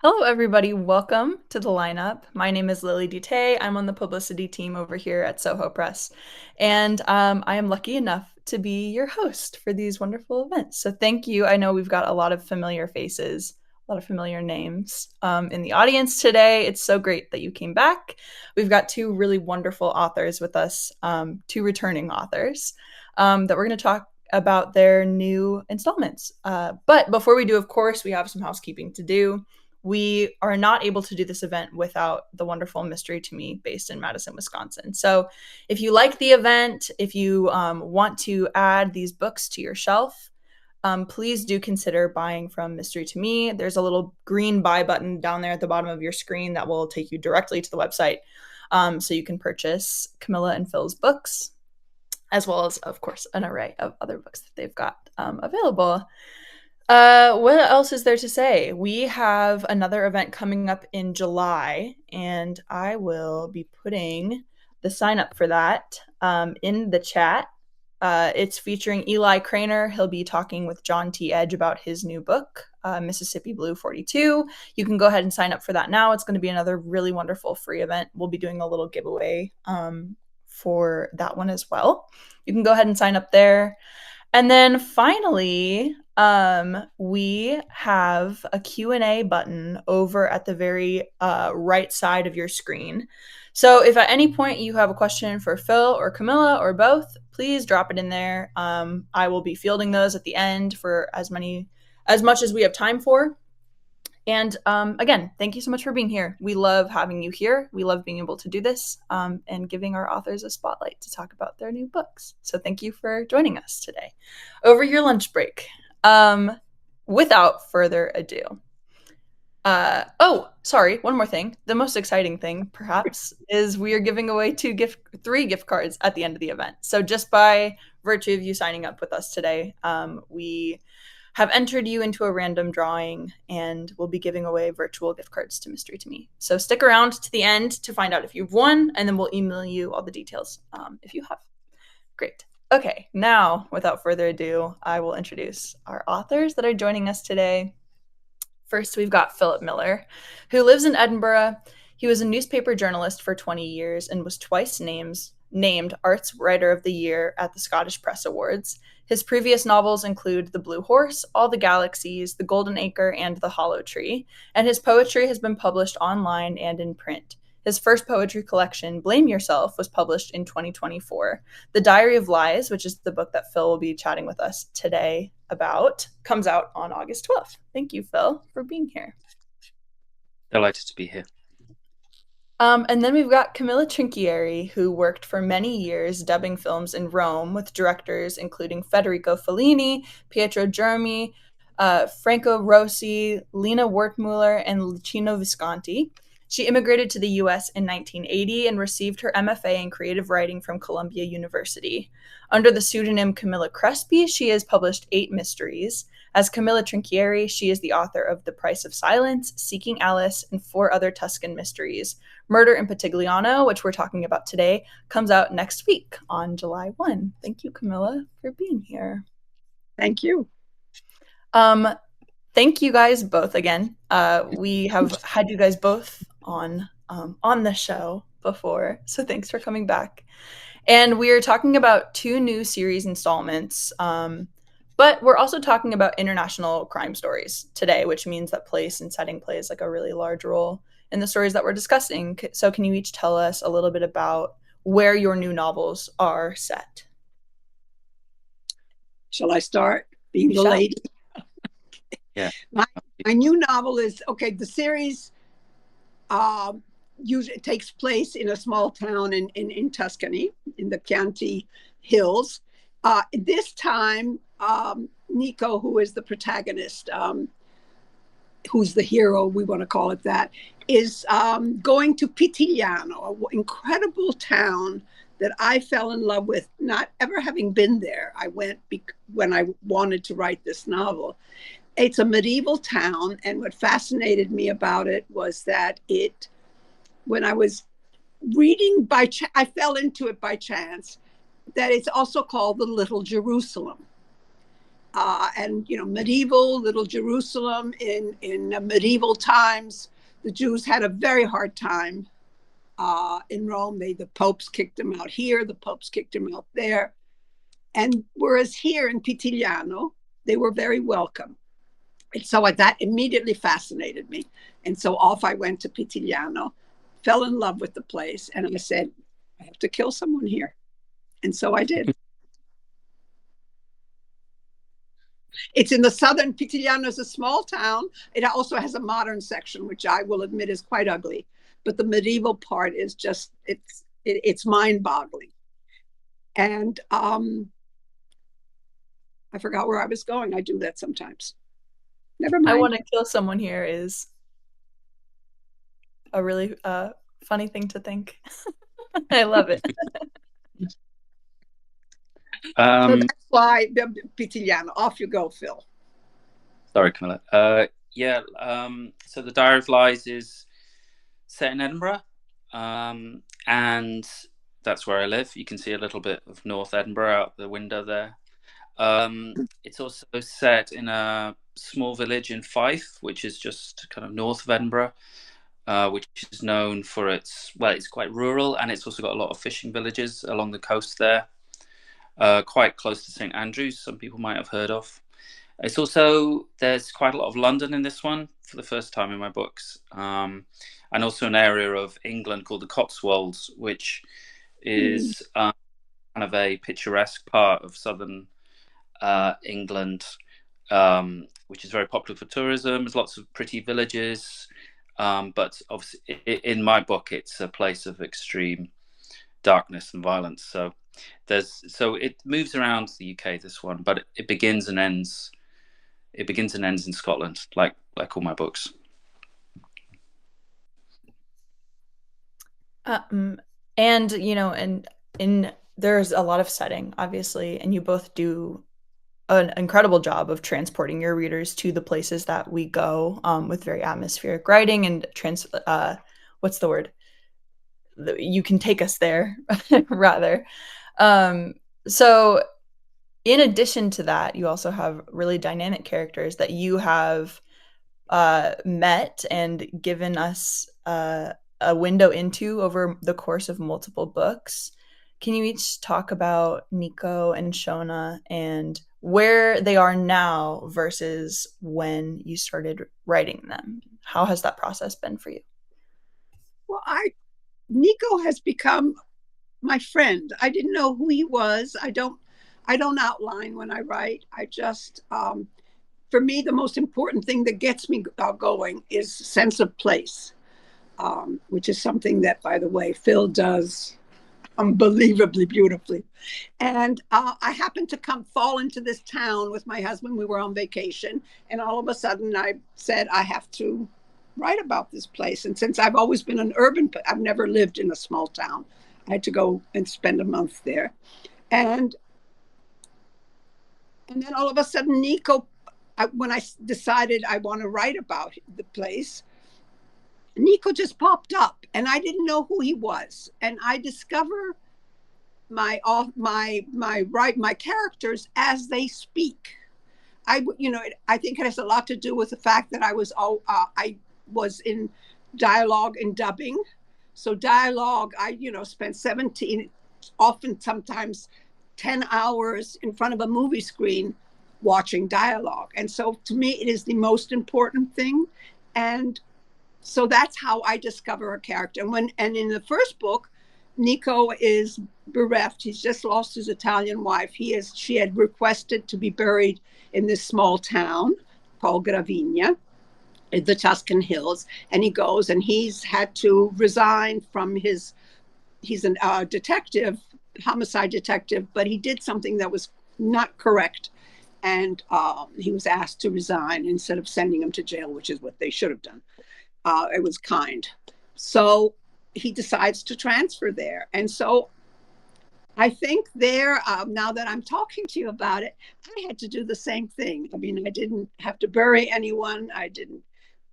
Hello, everybody. Welcome to the lineup. My name is Lily Dute. I'm on the publicity team over here at Soho Press, and I am lucky enough to be your host for these wonderful events. So thank you. I know we've got a lot of familiar faces, a lot of familiar names in the audience today. It's so great that you came back. We've got two really wonderful authors with us, two returning authors that we're going to talk about their new installments. But before we do, of course, we have some housekeeping to do. We are not able to do this event without the wonderful Mystery to Me based in Madison, Wisconsin. So if you like the event, if you want to add these books to your shelf, please do consider buying from Mystery to Me. There's a little green buy button down there at the bottom of your screen that will take you directly to the website, so you can purchase Camilla and Phil's books, as well as, of course, an array of other books that they've got available. What else is there to say? We have another event coming up in July, and I will be putting the sign up for that in the chat. It's featuring Eli Craner. He'll be talking with John T. Edge about his new book, Mississippi Blue 42. You can go ahead and sign up for that now. It's going to be another really wonderful free event. We'll be doing a little giveaway for that one as well. You can go ahead and sign up there. And then finally, we have a Q&A button over at the very right side of your screen. So if at any point you have a question for Phil or Camilla or both, please drop it in there. I will be fielding those at the end for as much as we have time for. And again, thank you so much for being here. We love having you here. We love being able to do this and giving our authors a spotlight to talk about their new books. So thank you for joining us today over your lunch break. Without further ado. Sorry, one more thing. The most exciting thing, perhaps, is we are giving away three gift cards at the end of the event. So just by virtue of you signing up with us today, we have entered you into a random drawing, and we'll be giving away virtual gift cards to Mystery to Me. So stick around to the end to find out if you've won, and then we'll email you all the details if you have. Great. Okay, now, without further ado, I will introduce our authors that are joining us today. First, we've got Philip Miller, who lives in Edinburgh. He was a newspaper journalist for 20 years and was twice named Arts Writer of the Year at the Scottish Press Awards. His previous novels include The Blue Horse, All the Galaxies, The Golden Acre, and The Hollow Tree, and his poetry has been published online and in print. His first poetry collection, Blame Yourself, was published in 2024. The Diary of Lies, which is the book that Phil will be chatting with us today about, comes out on August 12th. Thank you, Phil, for being here. Delighted to be here. And then we've got Camilla Trinchieri, who worked for many years dubbing films in Rome with directors including Federico Fellini, Pietro Germi, Franco Rossi, Lina Wertmuller, and Luchino Visconti. She immigrated to the U.S. in 1980 and received her MFA in creative writing from Columbia University. Under the pseudonym Camilla Crespi, she has published 8 mysteries. As Camilla Trinchieri, she is the author of The Price of Silence, Seeking Alice, and 4 other Tuscan mysteries. Murder in Pitigliano, which we're talking about today, comes out next week on July 1. Thank you, Camilla, for being here. Thank you. Thank you guys both again. We have had you guys both on the show before, so thanks for coming back. And we are talking about 2 new series installments, but we're also talking about international crime stories today, which means that place and setting plays like a really large role in the stories that we're discussing. So can you each tell us a little bit about where your new novels are set? Shall I start being the lady? Yeah. My new novel is, the series usually takes place in a small town in Tuscany, in the Chianti Hills. This time, Nico, who is the protagonist, who's the hero, we want to call it that, is going to Pitigliano, an incredible town that I fell in love with, not ever having been there. I went when I wanted to write this novel. It's a medieval town, and what fascinated me about it was that when I was reading I fell into it by chance, that it's also called the Little Jerusalem. and medieval little Jerusalem in medieval times. The Jews had a very hard time in Rome. The popes kicked them out here, the popes kicked them out there. And whereas here in Pitigliano, they were very welcome. And so that immediately fascinated me. And so off I went to Pitigliano, fell in love with the place, and I said, I have to kill someone here. And so I did. It's in the southern. Pitigliano is a small town. It also has a modern section, which I will admit is quite ugly. But the medieval part is just, it's mind-boggling. And I forgot where I was going. I do that sometimes. Never mind. I Want to Kill Someone Here is a really funny thing to think. I love it. So that's why Pitigliano. Off you go, Phil. Sorry, Camilla. Yeah, so The Diary of Lies is set in Edinburgh, and that's where I live. You can see a little bit of North Edinburgh out the window there. It's also set in a small village in Fife, which is just kind of north of Edinburgh, which is known for it's quite rural, and it's also got a lot of fishing villages along the coast there, quite close to St Andrews, some people might have heard of. It's also, there's quite a lot of London in this one for the first time in my books, and also an area of England called the Cotswolds, which is kind of a picturesque part of southern England, which is very popular for tourism. There's lots of pretty villages, but obviously in my book it's a place of extreme darkness and violence. So it moves around the UK, this one, but it begins and ends in Scotland, like all my books. And in there's a lot of setting, obviously, and you both do an incredible job of transporting your readers to the places that we go, with very atmospheric writing and what's the word? You can take us there, rather. So in addition to that, you also have really dynamic characters that you have met and given us a window into over the course of multiple books. Can you each talk about Nico and Shona and where they are now versus when you started writing them? How has that process been for you? Well, Nico has become my friend. I didn't know who he was. I don't outline when I write. I just for me, the most important thing that gets me going is sense of place, which is something that, by the way, Phil does unbelievably beautifully. And I happened to fall into this town with my husband. We were on vacation, and all of a sudden I said, I have to write about this place. And since I've always been an I've never lived in a small town. I had to go and spend a month there. And then all of a sudden, Nico, when I decided I want to write about the place, Nico just popped up, and I didn't know who he was. And I discover my characters as they speak. I think it has a lot to do with the fact that I was in dialogue and dubbing. So dialogue, I spent 17, often sometimes 10 hours in front of a movie screen watching dialogue. And so to me, it is the most important thing. And so that's how I discover a character. And in the first book, Nico is bereft. He's just lost his Italian wife. She had requested to be buried in this small town called Gravigna in the Tuscan hills. And he goes, and he's had to resign from he's a detective, homicide detective, but he did something that was not correct. And he was asked to resign instead of sending him to jail, which is what they should have done. It was kind. So he decides to transfer there. And so I think there, now that I'm talking to you about it, I had to do the same thing. I mean, I didn't have to bury anyone.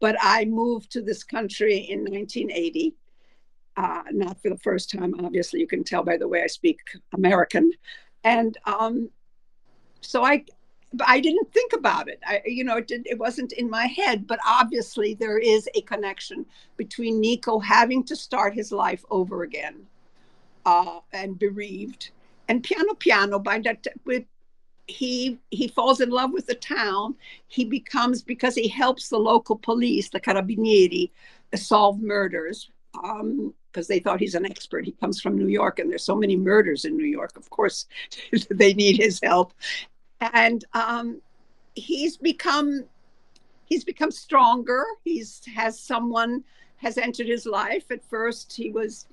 But I moved to this country in 1980. Not for the first time, obviously. You can tell by the way I speak American. And so but I didn't think about it. It wasn't in my head, but obviously there is a connection between Nico having to start his life over again, and bereaved, and piano piano by that with he falls in love with the town. He becomes, because he helps the local police, the carabinieri, solve murders. Because they thought he's an expert. He comes from New York, and there's so many murders in New York. Of course, they need his help. And he's become stronger. Has entered his life. At first, he was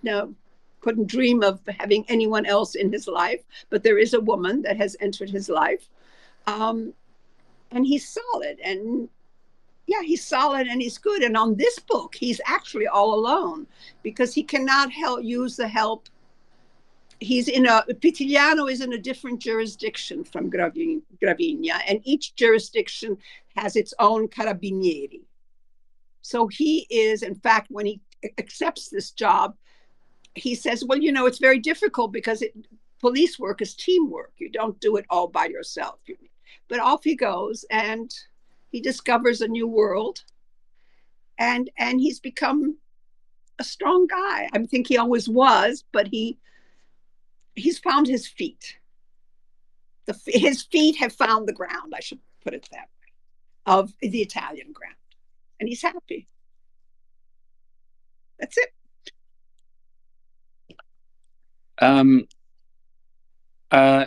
couldn't dream of having anyone else in his life, but there is a woman that has entered his life, and he's solid. And yeah, he's solid and he's good. And on this book, he's actually all alone because he cannot use the help. Pitigliano is in a different jurisdiction from Gravigna, and each jurisdiction has its own carabinieri. So he is, in fact, when he accepts this job, he says, well, it's very difficult because police work is teamwork. You don't do it all by yourself. But off he goes, and he discovers a new world, and he's become a strong guy. I think he always was, but he's found his feet. His feet have found the ground, I should put it that way, of the Italian ground. And he's happy. That's it.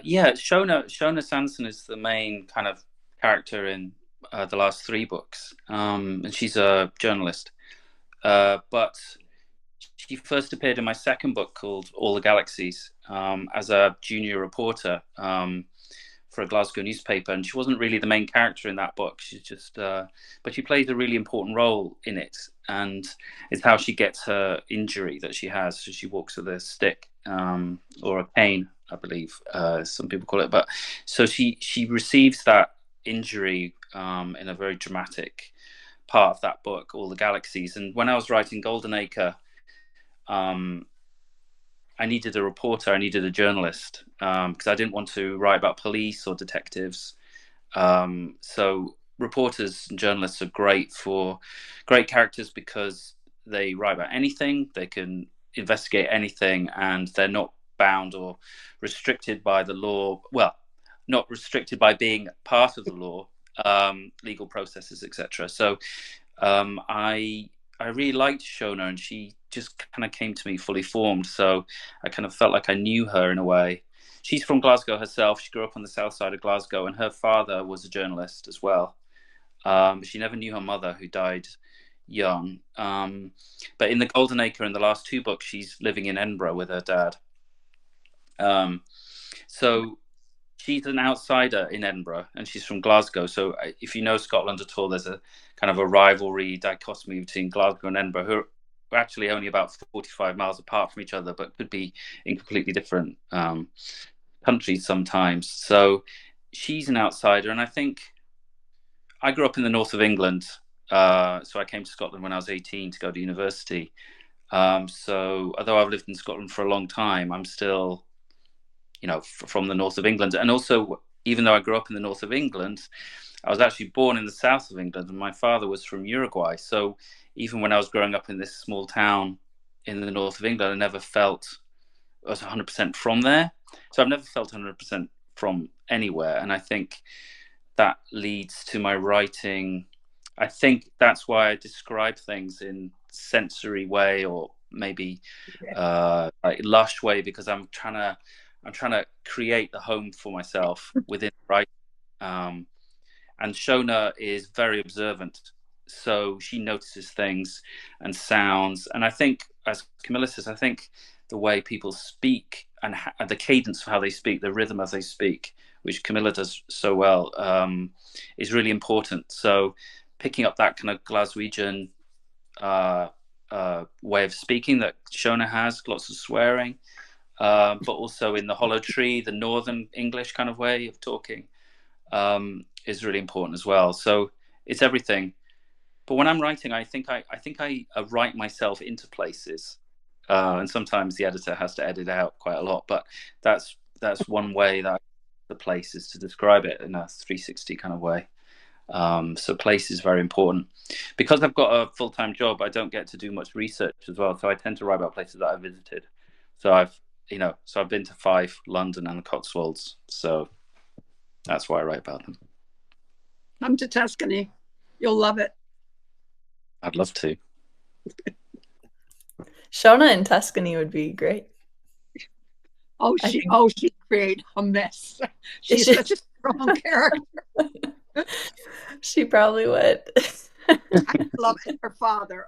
Yeah, Shona Sanson is the main kind of character in the last three books, and she's a journalist. But she first appeared in my second book called All the Galaxies as a junior reporter for a Glasgow newspaper, and she wasn't really the main character in that book. She's just, but she plays a really important role in it, and it's how she gets her injury that she has. So she walks with a stick or a cane, I believe some people call it. But so she receives that injury in a very dramatic part of that book, All the Galaxies. And when I was writing Golden Acre, I needed a reporter, I needed a journalist, because I didn't want to write about police or detectives. So reporters and journalists are great characters because they write about anything, they can investigate anything, and they're not bound or restricted by the law. Well, not restricted by being part of the law, legal processes, etc. So I really liked Shona, and she just kind of came to me fully formed. So I kind of felt like I knew her in a way. She's from Glasgow herself. She grew up on the south side of Glasgow, and her father was a journalist as well. She never knew her mother, who died young. But in the Golden Acre, in the last two books, she's living in Edinburgh with her dad. So she's an outsider in Edinburgh, and she's from Glasgow. So if you know Scotland at all, there's a kind of a rivalry, dichotomy between Glasgow and Edinburgh, who are actually only about 45 miles apart from each other, but could be in completely different countries sometimes. So she's an outsider, and I think I grew up in the north of England. So I came to Scotland when I was 18 to go to university. So although I've lived in Scotland for a long time, I'm still, from the north of England. And also, even though I grew up in the north of England, I was actually born in the south of England, and my father was from Uruguay. So even when I was growing up in this small town in the north of England, I never felt I was 100% from there. So I've never felt 100% from anywhere. And I think that leads to my writing. I think that's why I describe things in sensory way, or maybe like lush way, because I'm trying to create the home for myself within writing. And Shona is very observant, so she notices things and sounds. And I think, as Camilla says, I think the way people speak and the cadence of how they speak, the rhythm as they speak, which Camilla does so well, is really important. So picking up that kind of Glaswegian way of speaking that Shona has, lots of swearing, but also in the Hollow Tree, the Northern English kind of way of talking, is really important as well. So it's everything. But when I'm writing, I think I write myself into places, and sometimes the editor has to edit out quite a lot. But that's one way that the place is to describe it in a 360 kind of way. So place is very important. Because I've got a full-time job, I don't get to do much research as well. So I tend to write about places that I've visited. So I've been to Fife, London, and the Cotswolds. So that's why I write about them. Come to Tuscany. You'll love it. I'd love to. Shona in Tuscany would be great. She'd create a mess. She's such a strong character. She probably would. I love it. Her father.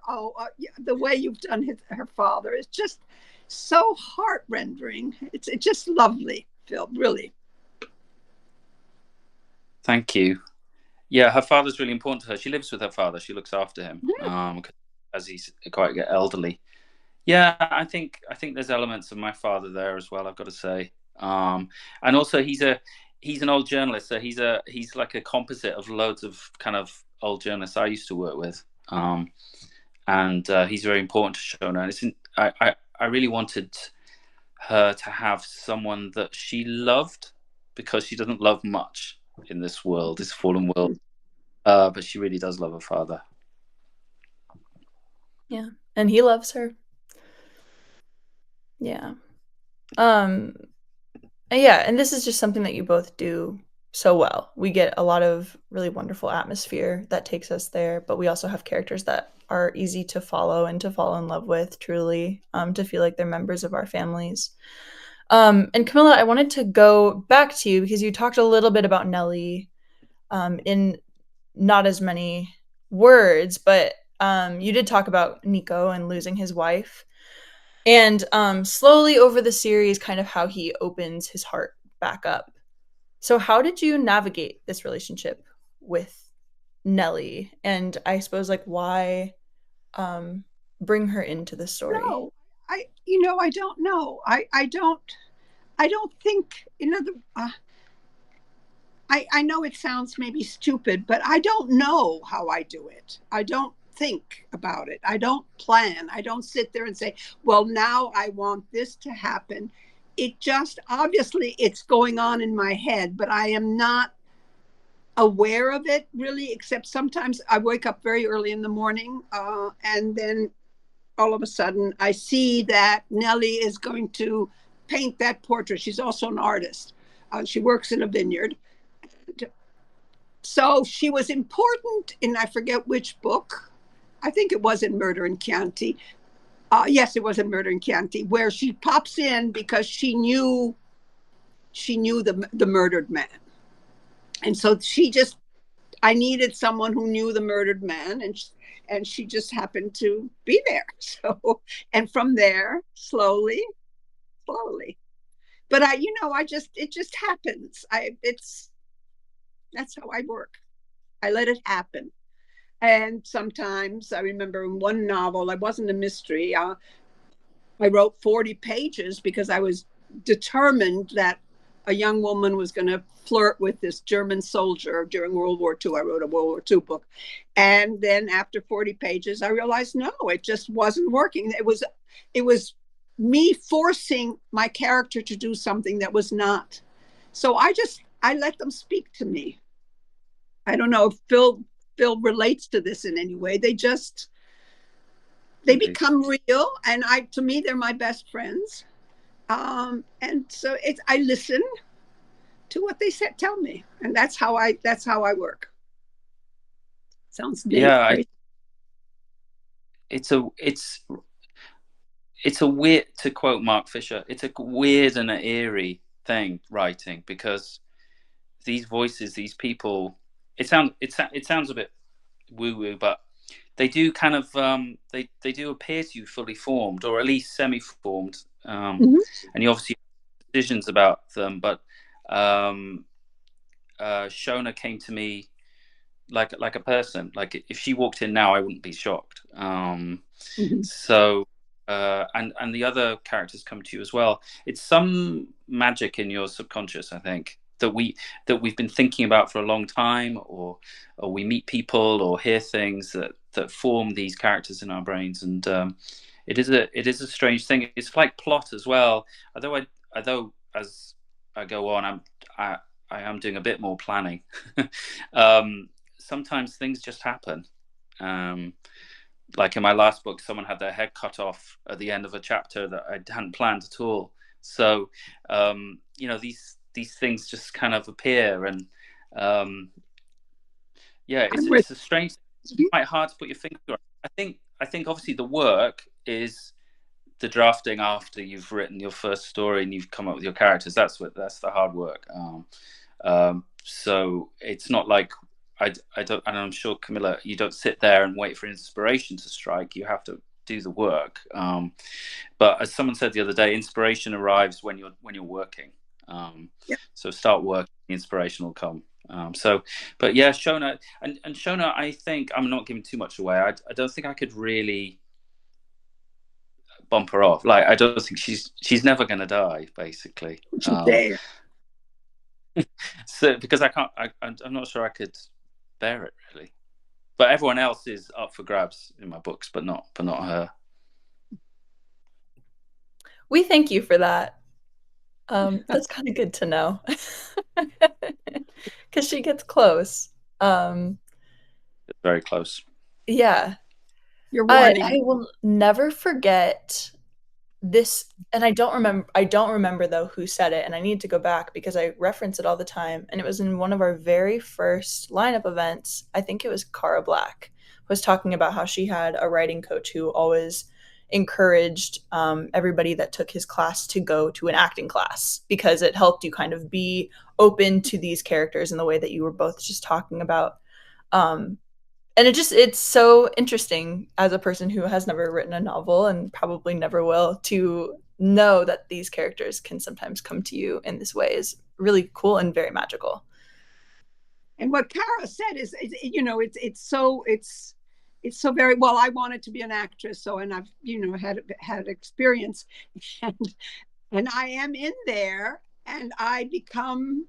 The way you've done her father is just so heart-rendering. It's just lovely, Phil, really. Thank you. Yeah, her father's really important to her. She lives with her father. She looks after him as he's quite elderly. Yeah, I think there's elements of my father there as well, I've got to say. And also he's an old journalist, so he's like a composite of loads of kind of old journalists I used to work with. And he's very important to Shona. And I really wanted her to have someone that she loved, because she doesn't love much in this world, this fallen world. But she really does love her father. Yeah, and he loves her. Yeah. Yeah, and this is just something that you both do so well. We get a lot of really wonderful atmosphere that takes us there, but we also have characters that are easy to follow and to fall in love with, truly, to feel like they're members of our families. And Camilla, I wanted to go back to you because you talked a little bit about Nellie in not as many words, but you did talk about Nico and losing his wife. And slowly over the series, kind of how he opens his heart back up. So how did you navigate this relationship with Nellie? And I suppose, like, why bring her into the story? No, I don't know. I don't think, I know it sounds maybe stupid, but I don't know how I do it. I don't think about it. I don't plan. I don't sit there and say, well, now I want this to happen. It just, obviously it's going on in my head, but I am not aware of it really, except sometimes I wake up very early in the morning and then all of a sudden I see that Nellie is going to paint that portrait. She's also an artist. She works in a vineyard. So she was important in, I forget which book. I think it was in Murder in Chianti. Yes, it was in Murder in Chianti, where she pops in because she knew the murdered man. And so I needed someone who knew the murdered man, and she just happened to be there. So, and from there, slowly. But it just happens. That's how I work. I let it happen. And sometimes I remember in one novel, I wasn't a mystery. I wrote 40 pages because I was determined that a young woman was going to flirt with this German soldier during World War II. I wrote a World War II book. And then after 40 pages, I realized, no, it just wasn't working. It was me forcing my character to do something that was not. So I let them speak to me. I don't know if Phil relates to this in any way. They become real, and to me they're my best friends. And so I listen to what they tell me, and that's how I work. Sounds crazy. It's a weird, to quote Mark Fisher, it's a weird and an eerie thing, writing, because these voices, these people, it sounds a bit woo-woo, but they do kind of they do appear to you fully formed, or at least semi-formed, and you obviously have decisions about them. But Shona came to me like a person. Like if she walked in now, I wouldn't be shocked. So and the other characters come to you as well. It's some magic in your subconscious, I think, that we've been thinking about for a long time, or we meet people or hear things that form these characters in our brains. And it is a strange thing. It's like plot as well. Although as I go on, am doing a bit more planning. Sometimes things just happen. Like in my last book, someone had their head cut off at the end of a chapter that I hadn't planned at all. So, these things just kind of appear, and it's a strange, it's quite hard to put your finger on. I think obviously the work is the drafting after you've written your first story and you've come up with your characters. That's the hard work. So it's not like I don't, and I'm sure, Camilla, you don't sit there and wait for inspiration to strike. You have to do the work. But as someone said the other day, inspiration arrives when you're working. So start working, inspiration will come. But yeah, Shona, and Shona, I think I'm not giving too much away. I don't think I could really bump her off. Like, I don't think she's never going to die, basically. So because I'm not sure I could bear it, really. But everyone else is up for grabs in my books, but not her. We thank you for that. That's kind of good to know, because she gets close. Very close. Yeah. You're warning. I will never forget this, and I don't remember though who said it, and I need to go back because I reference it all the time, and it was in one of our very first lineup events. I think it was Cara Black was talking about how she had a writing coach who always encouraged everybody that took his class to go to an acting class because it helped you kind of be open to these characters in the way that you were both just talking about. And it's so interesting as a person who has never written a novel and probably never will to know that these characters can sometimes come to you in this way is really cool and very magical. And what Cara said is it's so very well. I wanted to be an actress, and I've had experience, and I am in there, and I become.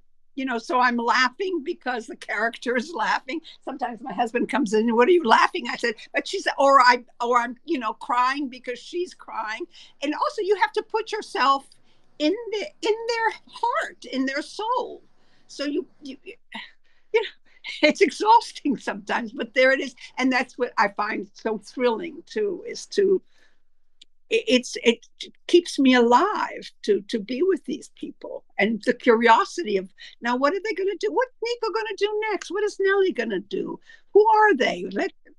So I'm laughing because the character is laughing. Sometimes my husband comes in, what are you laughing? I said, but she's, or I'm, crying because she's crying. And also you have to put yourself in their heart, in their soul. So you it's exhausting sometimes, but there it is. And that's what I find so thrilling too, is it keeps me alive to be with these people, and the curiosity of, now what are they going to do? What's Nico going to do next? What is Nellie going to do? Who are they?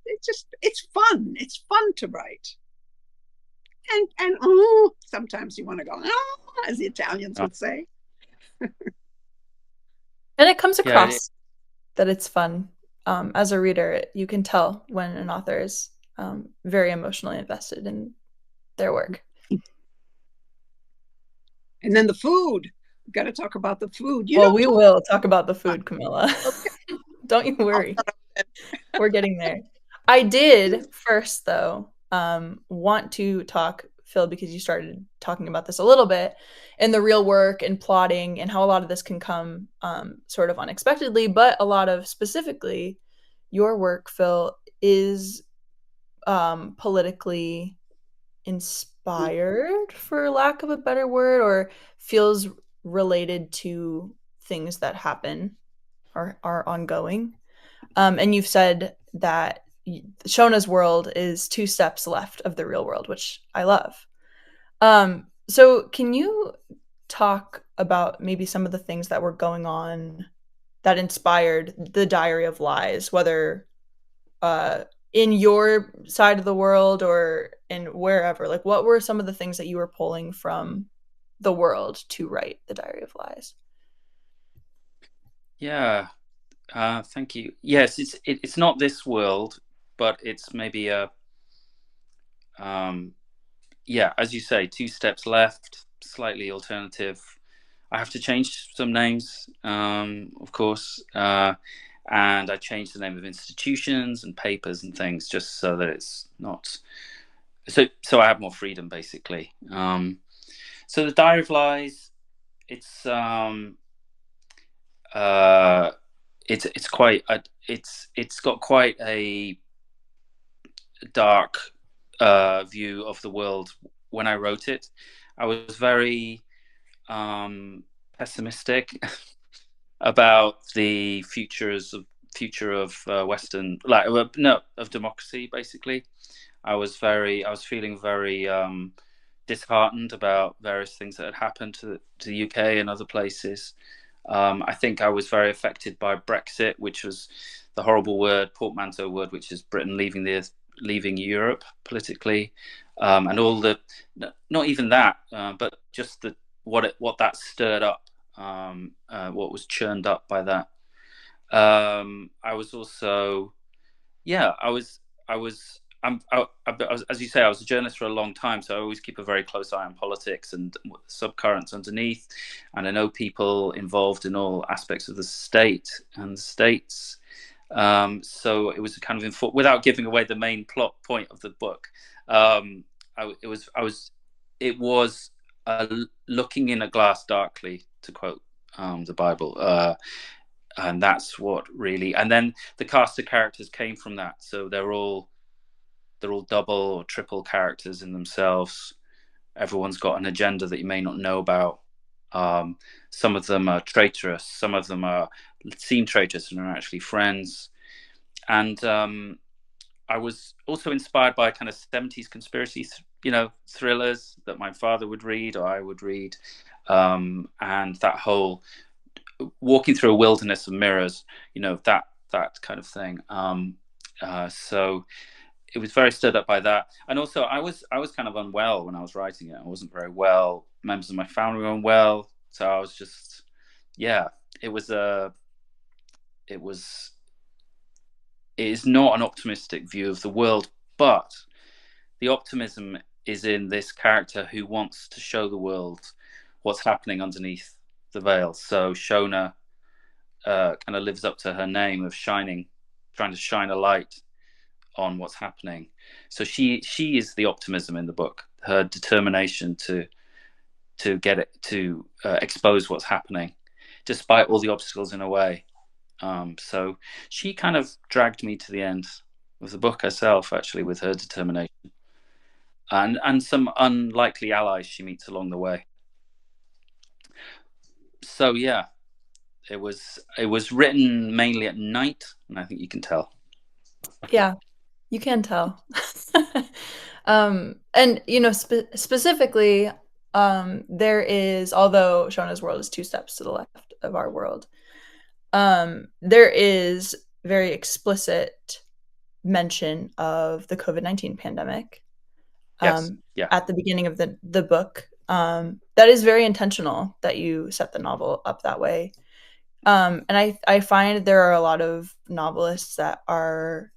It's fun. It's fun to write. And sometimes you want to go, as the Italians would say. And it comes across that it's fun. As a reader, you can tell when an author is very emotionally invested in their work. And then the food. We've got to talk about the food. We will talk about the food, Camilla. Okay. Don't you worry. We're getting there. I did first, though, want to talk, Phil, because you started talking about this a little bit, and the real work and plotting and how a lot of this can come sort of unexpectedly, but a lot of, specifically, your work, Phil, is politically inspired, for lack of a better word, or feels related to things that happen or are ongoing. And you've said that Shona's world is 2 steps left of the real world, which I love. So can you talk about maybe some of the things that were going on that inspired the Diary of Lies, whether in your side of the world or in wherever? Like, what were some of the things that you were pulling from the world to write the Diary of Lies? Yeah, thank you. Yes, it's not this world, but it's maybe as you say, 2 steps left, slightly alternative. I have to change some names, of course, and I changed the name of institutions and papers and things just so that it's not so I have more freedom, basically. So the Diary of Lies, it's got quite a dark view of the world. When I wrote it, I was very pessimistic. about the future of Western, like, no, of democracy. Basically, I was feeling very disheartened about various things that had happened to the UK and other places. I think I was very affected by Brexit, which was the horrible word, portmanteau word, which is Britain leaving Europe politically, and all the, not even that, but just what that stirred up, what was churned up by that. I was also, yeah, I was, as you say, I was a journalist for a long time, so I always keep a very close eye on politics and subcurrents underneath. And I know people involved in all aspects of the state and the states. So it was kind of without giving away the main plot point of the book. It was looking in a glass darkly, to quote the Bible. And that's what really, and then the cast of characters came from that, so they're all double or triple characters in themselves. Everyone's got an agenda that you may not know about. Some of them are traitorous, some of them seem traitorous and are actually friends. And I was also inspired by kind of 70s conspiracy thrillers that my father would read or I would read, and that whole walking through a wilderness of mirrors, that kind of thing. So it was very stirred up by that. And also I was kind of unwell when I was writing it. I wasn't very well. Members of my family were unwell. So I was just, yeah, it is not an optimistic view of the world, but the optimism is in this character who wants to show the world what's happening underneath the veil. So Shona kind of lives up to her name of trying to shine a light on what's happening. So she is the optimism in the book, her determination to get it to expose what's happening, despite all the obstacles in a way. So she kind of dragged me to the end of the book herself, actually, with her determination and some unlikely allies she meets along the way. So yeah, it was written mainly at night, and I think you can tell. Yeah, you can tell. And specifically, there is, although Shona's world is 2 steps to the left of our world, there is very explicit mention of the COVID-19 pandemic. Yes. Yeah. At the beginning of the book. That is very intentional that you set the novel up that way. And I find there are a lot of novelists that are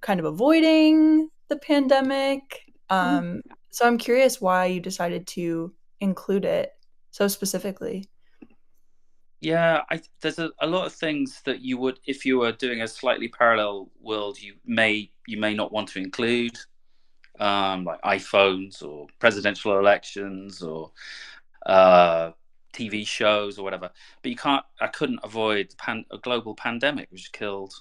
kind of avoiding the pandemic. So I'm curious why you decided to include it so specifically. Yeah, there's a lot of things that you would, if you were doing a slightly parallel world, you may not want to include, like iPhones or presidential elections or TV shows or whatever. But I couldn't avoid a global pandemic which killed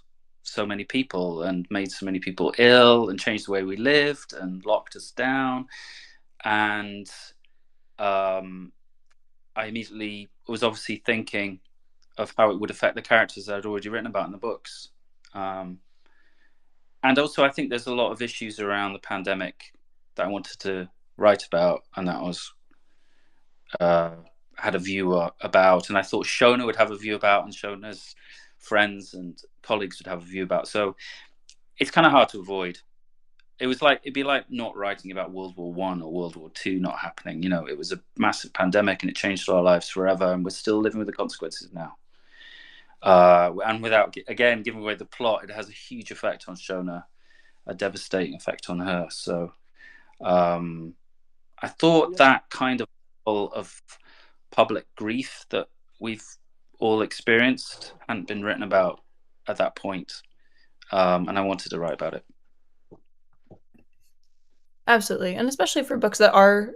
so many people and made so many people ill and changed the way we lived and locked us down. And I immediately was obviously thinking of how it would affect the characters I'd already written about in the books. And also I think there's a lot of issues around the pandemic that I wanted to write about, and that was had a view about, and I thought Shona would have a view about, and Shona's friends and colleagues would have a view about. So it's kind of hard to avoid. It'd be like not writing about World War I or World War II not happening. It was a massive pandemic and it changed our lives forever, and we're still living with the consequences now. And without, again, giving away the plot, it has a huge effect on Shona, a devastating effect on her. So I thought that kind of public grief that we've all experienced hadn't been written about at that point, and I wanted to write about it. Absolutely, and especially for books that are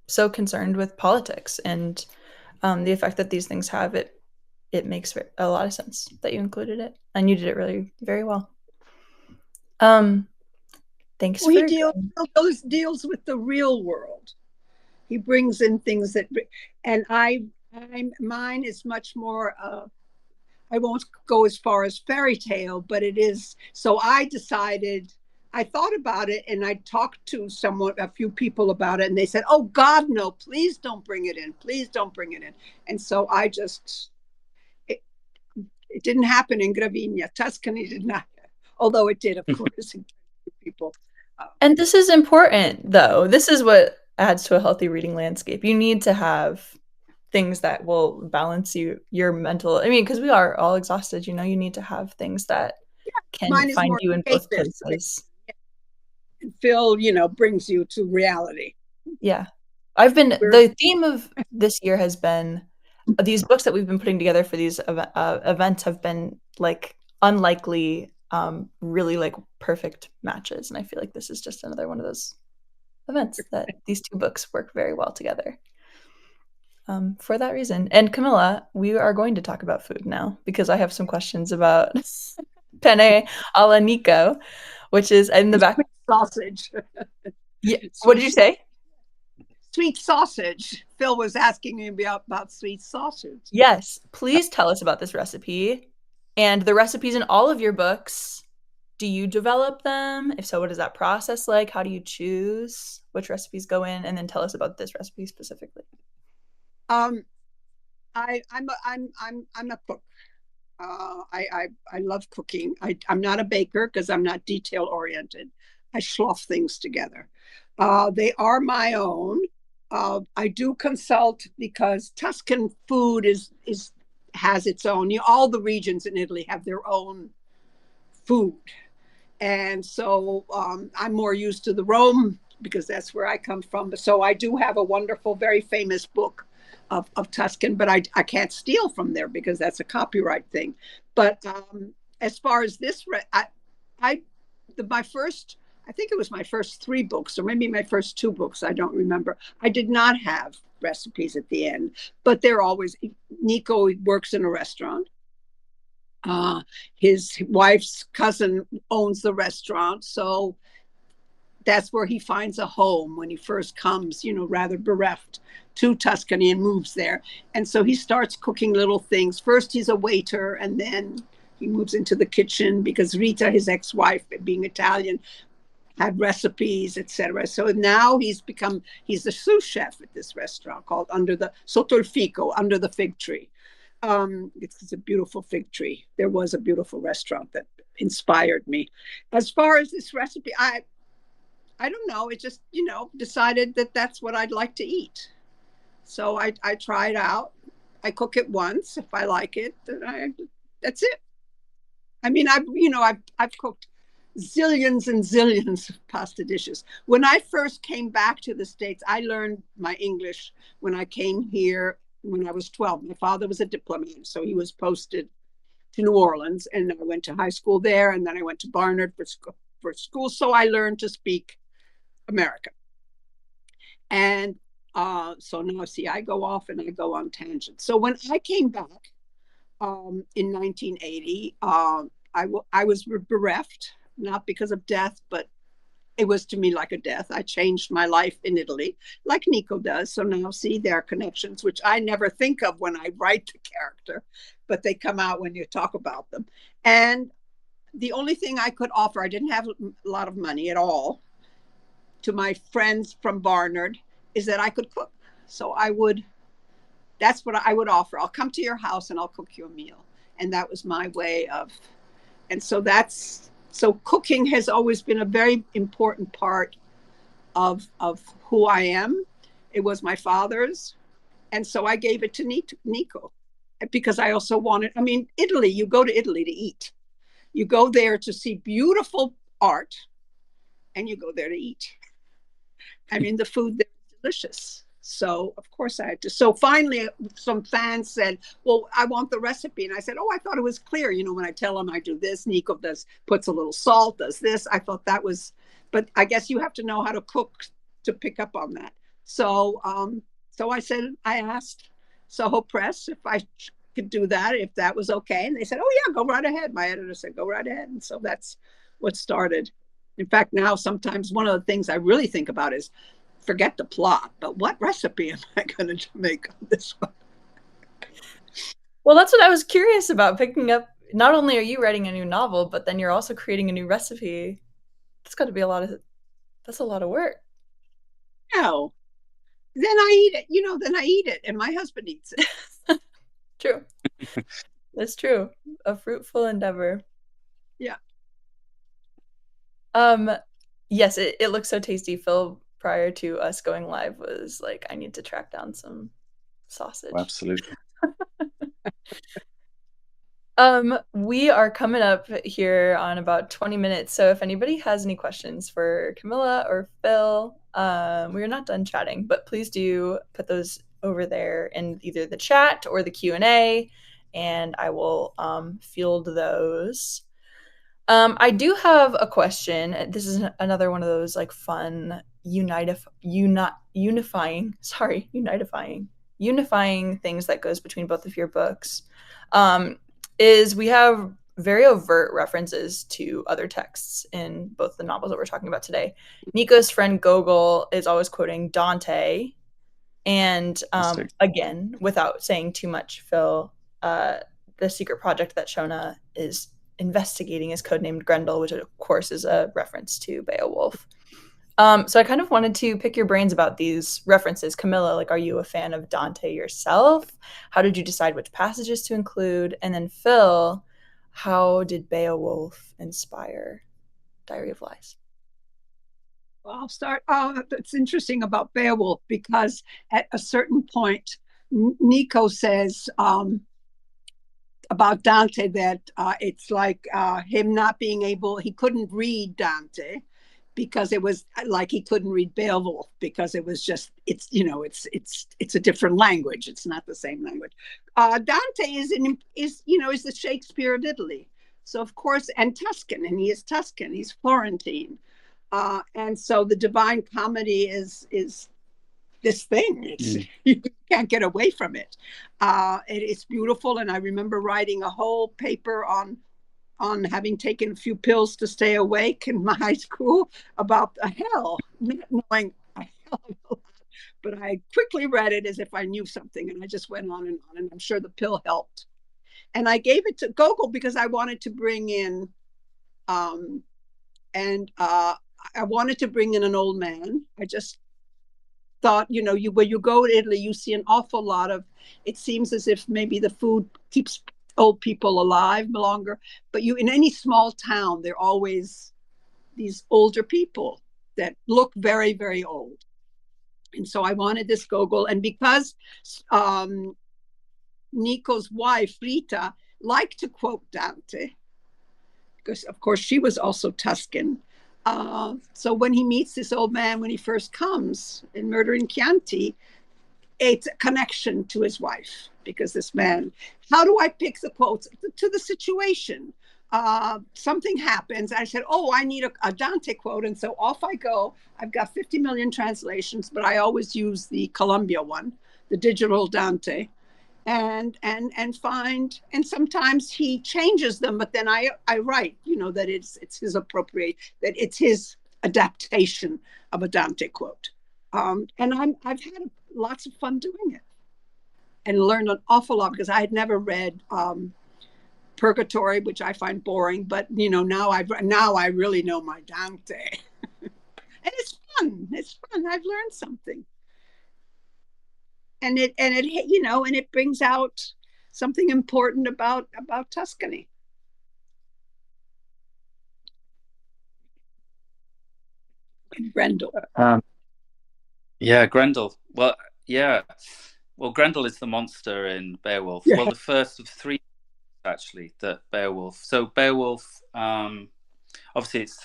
so concerned with politics and the effect that these things have, it makes a lot of sense that you included it, and you did it really very well. Thanks well, for deals with the real world. He brings in things that, and I Mine is much more, I won't go as far as fairy tale, but it is. So I thought about it and I talked to a few people about it, and they said, oh God, no, please don't bring it in. Please don't bring it in. And so it, it didn't happen in Gravina. Tuscany did not, although it did, of course, in people. And this is important, though. This is what adds to a healthy reading landscape. You need to have things that will balance your mental. I mean, because we are all exhausted, you need to have things that can Mine is find more you in both places. And Phil, brings you to reality. Yeah. The theme of this year has been these books that we've been putting together for these events have been like unlikely, really like perfect matches. And I feel like this is just another one of those events that these two books work very well together. For that reason. And Camilla, we are going to talk about food now because I have some questions about penne alla Nico, which is in the back. Sweet sausage. Yeah. What did you say? Sweet sausage. Phil was asking me about sweet sausage. Yes. Please tell us about this recipe and the recipes in all of your books. Do you develop them? If so, what is that process like? How do you choose which recipes go in? And then tell us about this recipe specifically. I'm a cook. I love cooking. I'm not a baker because I'm not detail oriented. I slough things together. They are my own. I do consult because Tuscan food has its own. All the regions in Italy have their own food, and so I'm more used to the Rome because that's where I come from. So I do have a wonderful, very famous book of Tuscan, but I can't steal from there because that's a copyright thing. But as far as this, I think it was my first 3 books, or maybe my first 2 books, I don't remember. I did not have recipes at the end, but they're always, Nico works in a restaurant. His wife's cousin owns the restaurant, so that's where he finds a home when he first comes, rather bereft to Tuscany and moves there. And so he starts cooking little things. First, he's a waiter, and then he moves into the kitchen because Rita, his ex-wife, being Italian, had recipes, etc. So now he's the sous chef at this restaurant called Sotto il Fico, under the fig tree. It's a beautiful fig tree. There was a beautiful restaurant that inspired me. As far as this recipe, I don't know. It just, decided that that's what I'd like to eat. So I try it out. I cook it once. If I like it, that's it. I mean, I've cooked zillions and zillions of pasta dishes. When I first came back to the States, I learned my English when I came here when I was 12. My father was a diplomat, so he was posted to New Orleans, and I went to high school there, and then I went to Barnard for school. So I learned to speak American. And so now, see, I go off and I go on tangents. So when I came back in 1980, I was bereft, not because of death, but it was to me like a death. I changed my life in Italy, like Nico does. So now, see, there are connections, which I never think of when I write the character, but they come out when you talk about them. And the only thing I could offer, I didn't have a lot of money at all, to my friends from Barnard, is that I could cook. So that's what I would offer. I'll come to your house and I'll cook you a meal. And that was my way of, and so cooking has always been a very important part of who I am. It was my father's. And so I gave it to Nico because I also Italy, you go to Italy to eat. You go there to see beautiful art and you go there to eat. I mean, the food there is delicious. So, of course, I had to. So finally, some fans said, well, I want the recipe. And I said, oh, I thought it was clear. When I tell them I do this, Nico puts a little salt, does this. I thought that was, but I guess you have to know how to cook to pick up on that. So, so I asked Soho Press if I could do that, if that was okay. And they said, oh, yeah, go right ahead. My editor said, go right ahead. And so that's what started. In fact, now sometimes one of the things I really think about is forget the plot, but what recipe am I going to make on this one? Well, that's what I was curious about picking up. Not only are you writing a new novel, but then you're also creating a new recipe. That's got to be a lot of that's a lot of work. No, then I eat it. Then I eat it, and my husband eats it. True. That's true. A fruitful endeavor. Yeah. Um, yes, it looks so tasty. Phil, prior to us going live, was like, I need to track down some sausage. Absolutely. We are coming up here on about 20 minutes. So if anybody has any questions for Camilla or Phil, we're not done chatting, but please do put those over there in either the chat or the Q&A, and I will field those. I do have a question. This is another one of those like fun unifying things that goes between both of your books. Is we have very overt references to other texts in both the novels that we're talking about today. Nico's friend Gogol is always quoting Dante, and again, without saying too much, Phil, the secret project that Shona is investigating is codenamed Grendel, which of course is a reference to Beowulf. So I kind of wanted to pick your brains about these references. Camilla, like, are you a fan of Dante yourself? How did you decide which passages to include? And then Phil, how did Beowulf inspire Diary of Lies? Well, I'll start. It's interesting about Beowulf because at a certain point, Nico says about Dante that it's like him not being able, he couldn't read Dante because it was like he couldn't read Beowulf because it was just it's a different language. It's not the same language. Dante is the Shakespeare of Italy, so of course, and Tuscan, and he is Tuscan. He's Florentine, and so the Divine Comedy is this thing. You can't get away from it. It's beautiful, and I remember writing a whole paper on having taken a few pills to stay awake in my high school about the hell, not knowing a hell of a lot. But I quickly read it as if I knew something, and I just went on, and I'm sure the pill helped. And I gave it to Gogol because I wanted to bring in, and I wanted to bring in an old man. I just thought, when you go to Italy, you see an awful lot of, it seems as if maybe the food keeps old people alive longer, but in any small town, there are always these older people that look very, very old. And so I wanted this Gogol. And because Nico's wife, Rita, liked to quote Dante, because of course she was also Tuscan. So when he meets this old man, when he first comes in Murder in Chianti, it's a connection to his wife, because this man, how do I pick the quotes? To the situation. Something happens. I said, oh, I need a Dante quote. And so off I go. I've got 50 million translations, but I always use the Columbia one, the digital Dante, and find, and sometimes he changes them, but then I write, that it's his appropriate, that it's his adaptation of a Dante quote. And I've had lots of fun doing it and learned an awful lot, because I had never read Purgatory, which I find boring, but now I really know my Dante. And it's fun. I've learned something. And it brings out something important about Tuscany. Grendel. Yeah, Grendel. Well, yeah. Well, Grendel is the monster in Beowulf. Yeah. Well, the first of three, actually, that Beowulf. So Beowulf, obviously, it's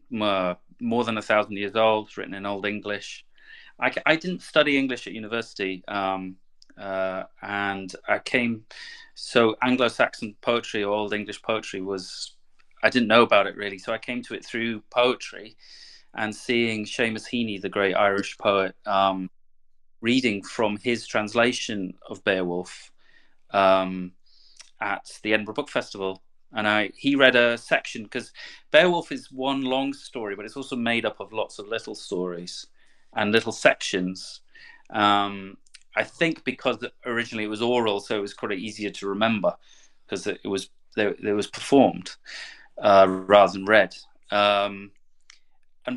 more than 1,000 years old. It's written in Old English. I didn't study English at university, and I came. So Anglo-Saxon poetry or Old English poetry I didn't know about it really. So I came to it through poetry, and seeing Seamus Heaney, the great Irish poet, reading from his translation of Beowulf at the Edinburgh Book Festival. And he read a section, because Beowulf is one long story, but it's also made up of lots of little stories and little sections. And I think because originally it was oral, so it was quite easier to remember because it was performed rather than read. And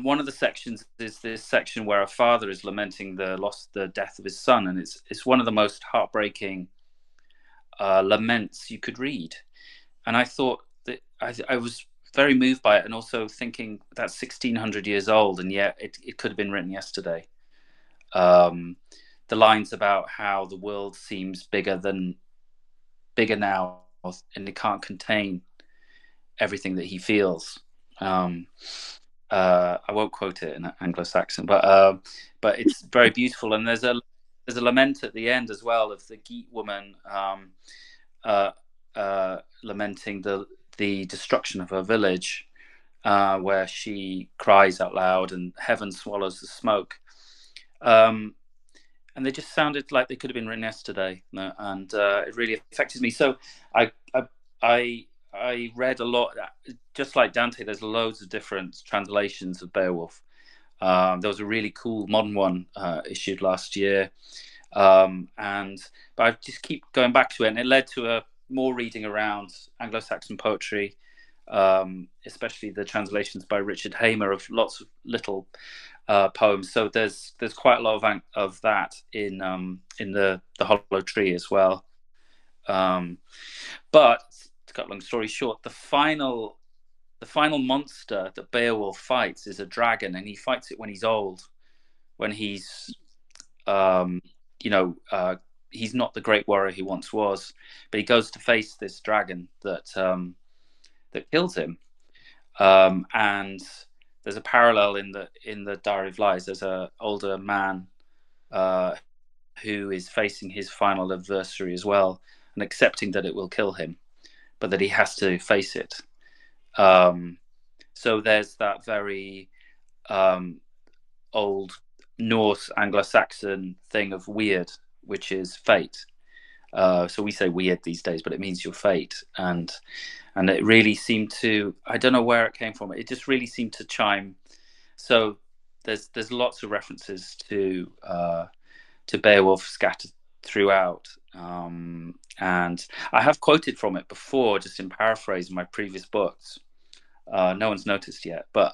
one of the sections is this section where a father is lamenting the death of his son, and it's one of the most heartbreaking laments you could read. And I thought that I was very moved by it, and also thinking that's 1600 years old, and yet it could have been written yesterday. The lines about how the world seems bigger now, and it can't contain everything that he feels. I won't quote it in Anglo-Saxon, but it's very beautiful. And there's a lament at the end as well of the Geat woman lamenting the destruction of her village, where she cries out loud and heaven swallows the smoke. And they just sounded like they could have been written yesterday, and it really affected me. So I read a lot, just like Dante. There's loads of different translations of Beowulf. There was a really cool modern one issued last year, but I just keep going back to it, and it led to more reading around Anglo-Saxon poetry, especially the translations by Richard Hamer of lots of little poems. So there's quite a lot of that in the Hollow Tree as well. But to cut a long story short, the final monster that Beowulf fights is a dragon, and he fights it when he's old, when he's he's not the great warrior he once was, but he goes to face this dragon that kills him. And there's a parallel in the Diary of Lies. There's an older man who is facing his final adversary as well, and accepting that it will kill him, but that he has to face it. So there's that very old Norse Anglo-Saxon thing of weird, which is fate. So we say weird these days, but it means your fate. And it really seemed to, I don't know where it came from. It just really seemed to chime. So there's lots of references to Beowulf scattered throughout. And I have quoted from it before, just in paraphrase in my previous books. No one's noticed yet, but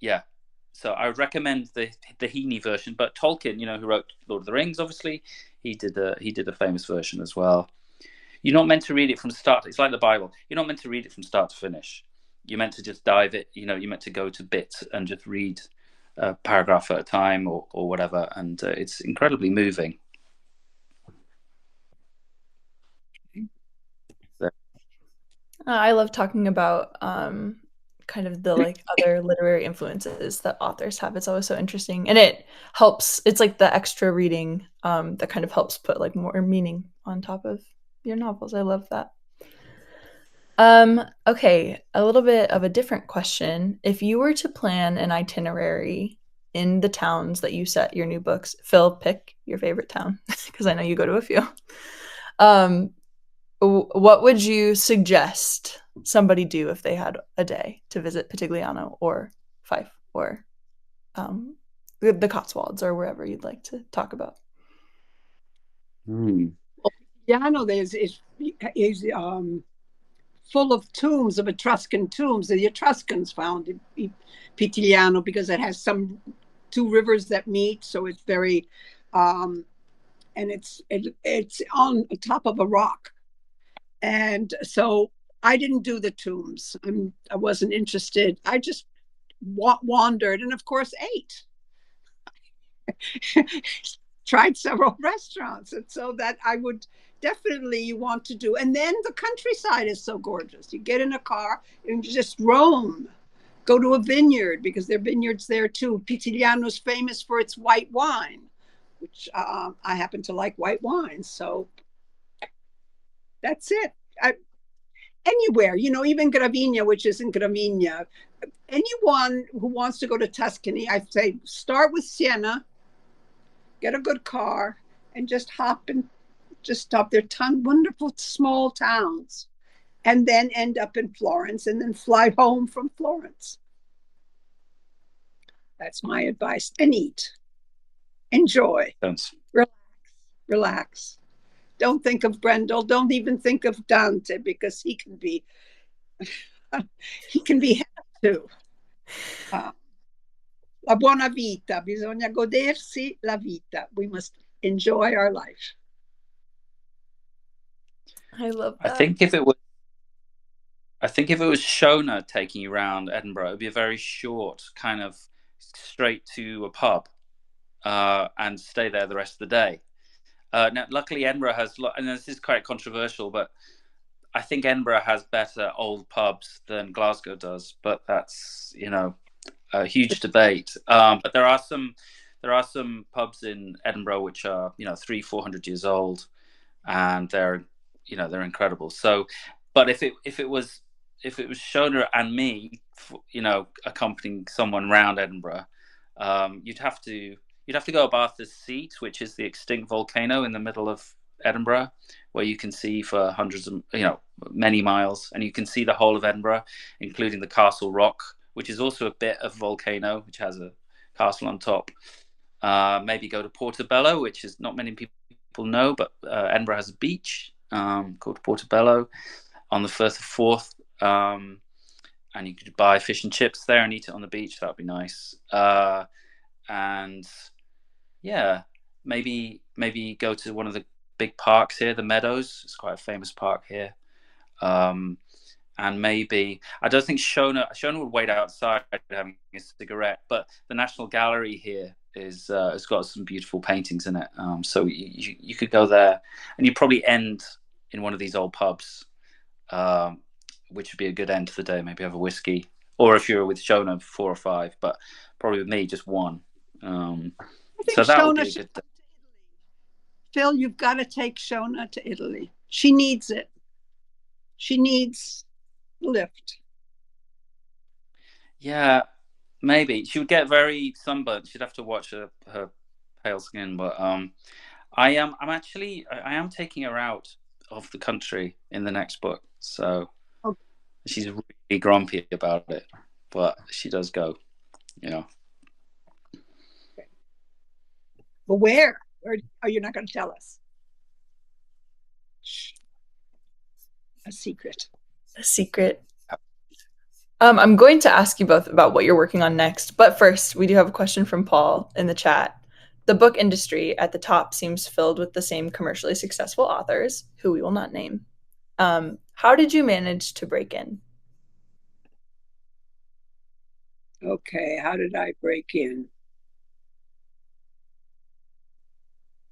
yeah. So I would recommend the Heaney version. But Tolkien, who wrote Lord of the Rings, obviously, he did a famous version as well. You're not meant to read it from start. It's like the Bible. You're not meant to read it from start to finish. You're meant to just dive it. You're meant to go to bits and just read a paragraph at a time or whatever. And it's incredibly moving. So. I love talking about kind of the other literary influences that authors have. It's always so interesting, and it helps. It's like the extra reading that kind of helps put more meaning on top of your novels. I love that. Okay, a little bit of a different question. If you were to plan an itinerary in the towns that you set your new books, Phil, pick your favorite town because I know you go to a few. What would you suggest somebody do if they had a day to visit Pitigliano or Fife or the Cotswolds or wherever you'd like to talk about? Pitigliano is full of tombs, of Etruscan tombs. The Etruscans founded Pitigliano because it has two rivers that meet, so it's very and it's on top of a rock. And so I didn't do the tombs. I wasn't interested. I just wandered and, of course, ate. Tried several restaurants. And so that I would definitely want to do. And then the countryside is so gorgeous. You get in a car and you just roam. Go to a vineyard because there are vineyards there, too. Pitigliano is famous for its white wine, which I happen to like white wine. So that's it. Anywhere, even Gravina, which isn't Gravina. Anyone who wants to go to Tuscany, I say start with Siena, get a good car, and just hop and just stop. They're wonderful small towns, and then end up in Florence, and then fly home from Florence. That's my advice. And eat. Enjoy. Thanks. Relax. Relax. Don't think of Grendel. Don't even think of Dante because he can be he can be too. La buona vita, bisogna godersi la vita. We must enjoy our life. I love I that. think if it was Shona taking you around Edinburgh, it'd be a very short kind of straight to a pub and stay there the rest of the day. Now, luckily, Edinburgh has, and this is quite controversial, but I think Edinburgh has better old pubs than Glasgow does. But that's a huge debate. But there are some pubs in Edinburgh which are 300-400 years old, and they're incredible. So, but if it was Shona and me, accompanying someone around Edinburgh, you'd have to go above the Seat, which is the extinct volcano in the middle of Edinburgh, where you can see for hundreds of many miles, and you can see the whole of Edinburgh, including the Castle Rock, which is also a bit of volcano, which has a castle on top. Maybe go to Portobello, which is not many people know, but Edinburgh has a beach called Portobello on the Firth of Forth, and you could buy fish and chips there and eat it on the beach. That would be nice. And yeah, maybe go to one of the big parks here, the Meadows. It's quite a famous park here. And maybe, I don't think Shona would wait outside having a cigarette, but the National Gallery here has got some beautiful paintings in it. So you could go there, and you'd probably end in one of these old pubs, which would be a good end to the day. Maybe have a whiskey, or if you're with Shona, 4 or 5, but probably with me, just one. So that would be a good day. Phil, you've got to take Shona to Italy. She needs it. She needs lift. Yeah, maybe she would get very sunburnt. She'd have to watch her pale skin. But I am taking her out of the country in the next book. So she's really grumpy about it, but she does go. But where? Or are you not going to tell us? Shh. A secret. A secret. I'm going to ask you both about what you're working on next, but first, we do have a question from Paul in the chat. The book industry at the top seems filled with the same commercially successful authors, who we will not name. How did you manage to break in? Okay, how did I break in?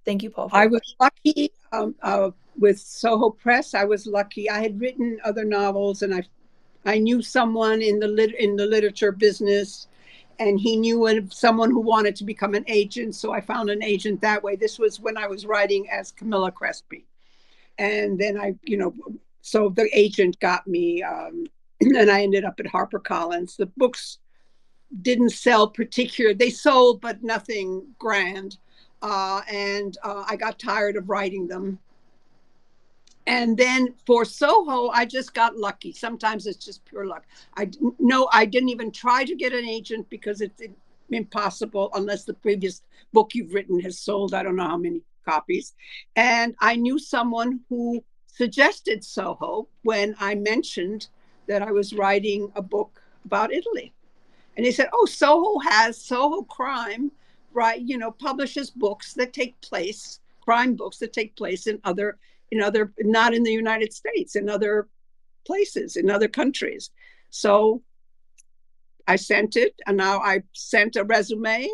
Thank you, Paul. I was lucky with Soho Press. I was lucky. I had written other novels, and I knew someone in the literature business, and he knew someone who wanted to become an agent. So I found an agent that way. This was when I was writing as Camilla Crespi, and then so the agent got me, and I ended up at HarperCollins. The books didn't sell they sold, but nothing grand. And I got tired of writing them. And then for Soho, I just got lucky. Sometimes it's just pure luck. I didn't even try to get an agent because it's impossible unless the previous book you've written has sold I don't know how many copies. And I knew someone who suggested Soho when I mentioned that I was writing a book about Italy. And he said, oh, Soho Crime, right, publishes books that take place, crime books that take place in other, not in the United States, in other places, in other countries. So I sent it, and now I sent a resume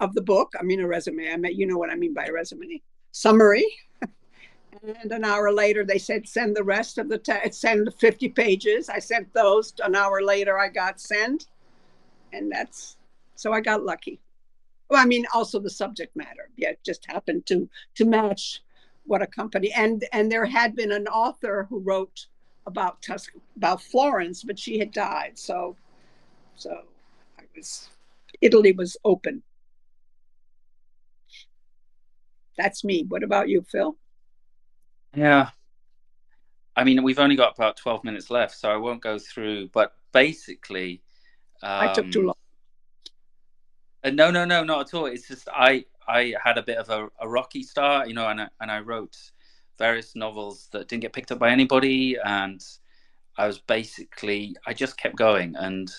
of the book. I mean, a resume. You know what I mean by a resume. Summary. And an hour later, they said, send the rest of send the 50 pages. I sent those. An hour later, I got send. And so I got lucky. Well, I mean, also the subject matter. Yeah, it just happened to match what a company. And there had been an author who wrote about Florence, but she had died. So Italy was open. That's me. What about you, Phil? Yeah. I mean, we've only got about 12 minutes left, so I won't go through. But basically, I took too long. No, not at all. It's just I I had a bit of a rocky start, you know, and I wrote various novels that didn't get picked up by anybody, and I just kept going. And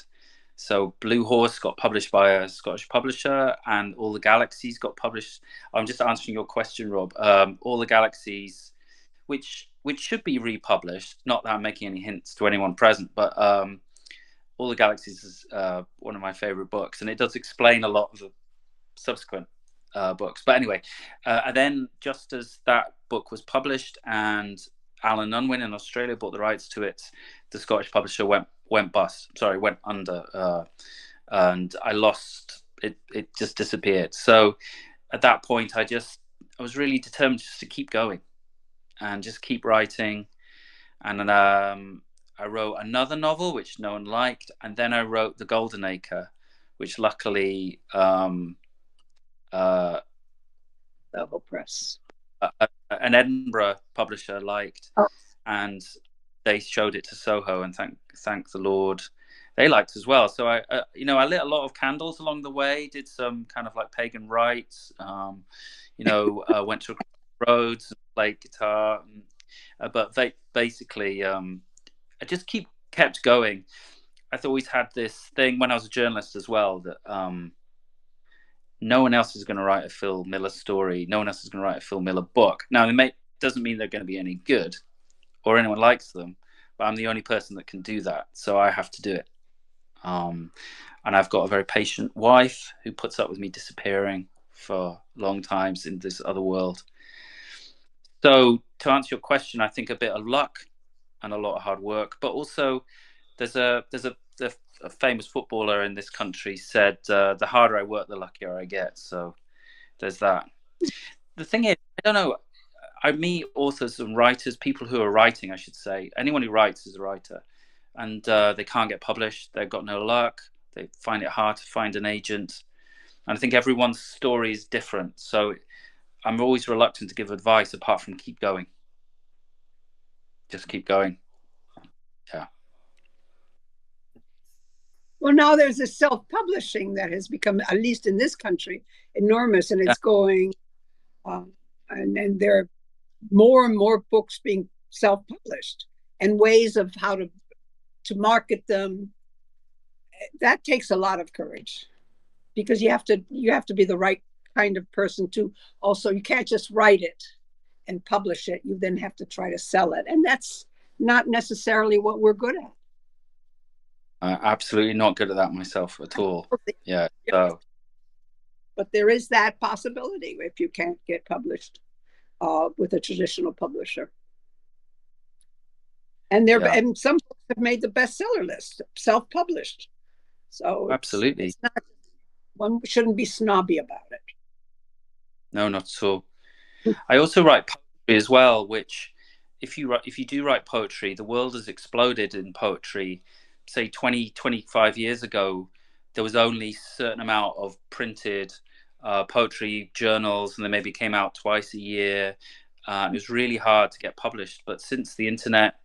so Blue Horse got published by a Scottish publisher, and All the Galaxies got published. I'm just answering your question, Rob. All the Galaxies, which should be republished. Not that I'm making any hints to anyone present, but All the Galaxies is one of my favorite books, and it does explain a lot of the subsequent books. But anyway, and then just as that book was published and Alan Unwin in Australia bought the rights to it, the Scottish publisher went under, and I lost it. It just disappeared. So at that point, I was really determined just to keep going and just keep writing. And then I wrote another novel which no one liked, and then I wrote The Golden Acre, which luckily Soho Press, an Edinburgh publisher liked, oh. and they showed it to Soho, and thank the Lord, they liked as well. So I lit a lot of candles along the way, did some kind of like pagan rites, went to roads, played guitar, but basically, I just kept going. I've always had this thing when I was a journalist as well that no one else is going to write a Phil Miller story. No one else is going to write a Phil Miller book. Now, doesn't mean they're going to be any good or anyone likes them, but I'm the only person that can do that. So I have to do it. And I've got a very patient wife who puts up with me disappearing for long times in this other world. So to answer your question, I think a bit of luck and a lot of hard work, but also there's a famous footballer in this country said, the harder I work, the luckier I get. So there's that. The thing is, I don't know, I meet authors and writers, people who are writing, I should say. Anyone who writes is a writer, and they can't get published. They've got no luck. They find it hard to find an agent. And I think everyone's story is different. So I'm always reluctant to give advice apart from keep going. Just keep going. Yeah. Well, now there's a self-publishing that has become, at least in this country, enormous, and it's going, and there are more and more books being self-published, and ways of how to market them. That takes a lot of courage, because you have to be the right kind of person to also, you can't just write it and publish it. You then have to try to sell it, and that's not necessarily what we're good at. Absolutely not good at that myself at all. Yeah. So. But there is that possibility if you can't get published with a traditional publisher. And and some books have made the bestseller list, self-published. So absolutely, it's not, one shouldn't be snobby about it. No, not at all. I also write poetry as well, which if you do write poetry, the world has exploded in poetry. Say 25 years ago, there was only a certain amount of printed poetry journals, and they maybe came out twice a year. It was really hard to get published. But since the internet,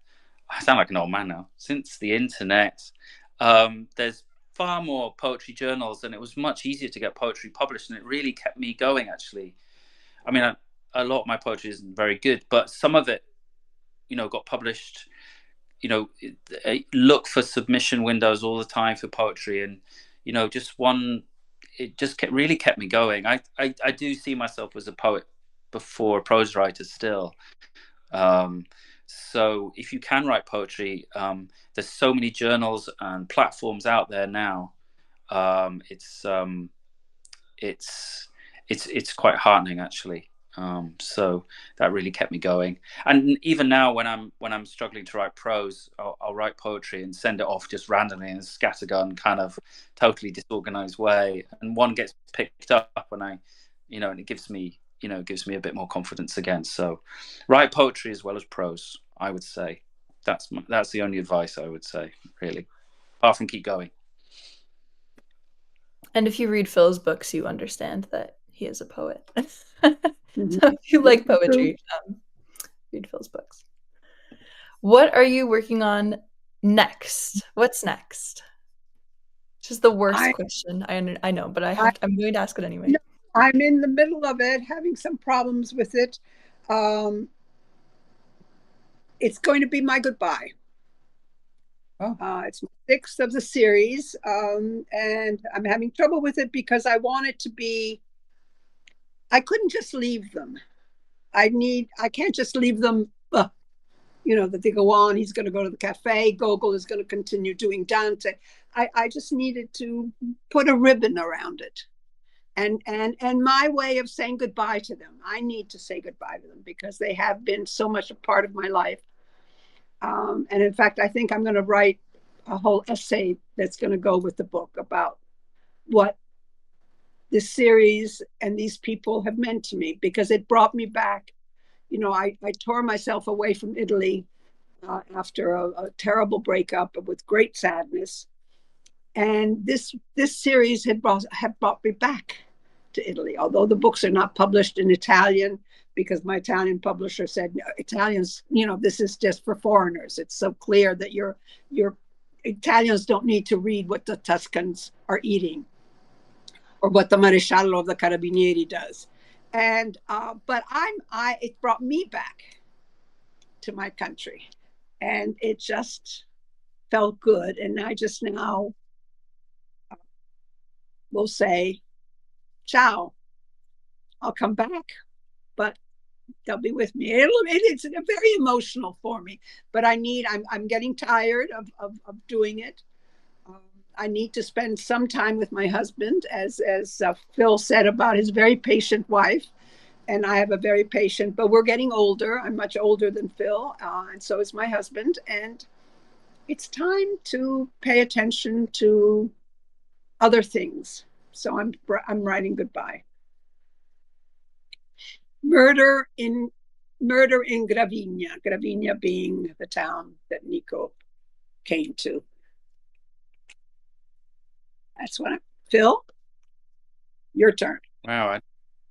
I sound like an old man now. Since the internet, there's far more poetry journals, and it was much easier to get poetry published, and it really kept me going, actually. I mean, a lot of my poetry isn't very good, but some of it, got published. Look for submission windows all the time for poetry, and it just really kept me going. I do see myself as a poet before a prose writer still. So if you can write poetry, there's so many journals and platforms out there now. It's quite heartening, actually. So that really kept me going. And even now, when I'm struggling to write prose, I'll write poetry and send it off just randomly in a scattergun, kind of totally disorganized way, and one gets picked up, and and it gives me a bit more confidence again. So write poetry as well as prose, I would say. That's the only advice I would say, really, apart from keep going. And if you read Phil's books, you understand that he is a poet. So if you like poetry, read Phil's books. What are you working on next? What's next? Which is the worst question. I know, but I'm going to ask it anyway. I'm in the middle of it, having some problems with it. Um, it's going to be my goodbye. Oh, It's my sixth of the series, and I'm having trouble with it because I want it to be. I couldn't just leave them. I can't just leave them. That they go on. He's going to go to the cafe. Gogol is going to continue doing Dante. I just needed to put a ribbon around it. And my way of saying goodbye to them. I need to say goodbye to them because they have been so much a part of my life. And in fact, I think I'm going to write a whole essay that's going to go with the book about what this series and these people have meant to me because it brought me back. I tore myself away from Italy after a terrible breakup with great sadness. And this series had brought me back to Italy, although the books are not published in Italian because my Italian publisher said no, Italians, this is just for foreigners. It's so clear that your Italians don't need to read what the Tuscans are eating or what the Maresciallo of the Carabinieri does. And but it brought me back to my country, and it just felt good. And I just now will say, ciao, I'll come back, but they'll be with me. It's very emotional for me, but I'm getting tired of doing it. Um, I need to spend some time with my husband, as Phil said about his very patient wife. And I have a very patient, but we're getting older. I'm much older than Phil, and so is my husband. And it's time to pay attention to other things. So I'm writing goodbye. Murder in Gravina, Gravina being the town that Nico came to. That's what Phil, your turn. wow! I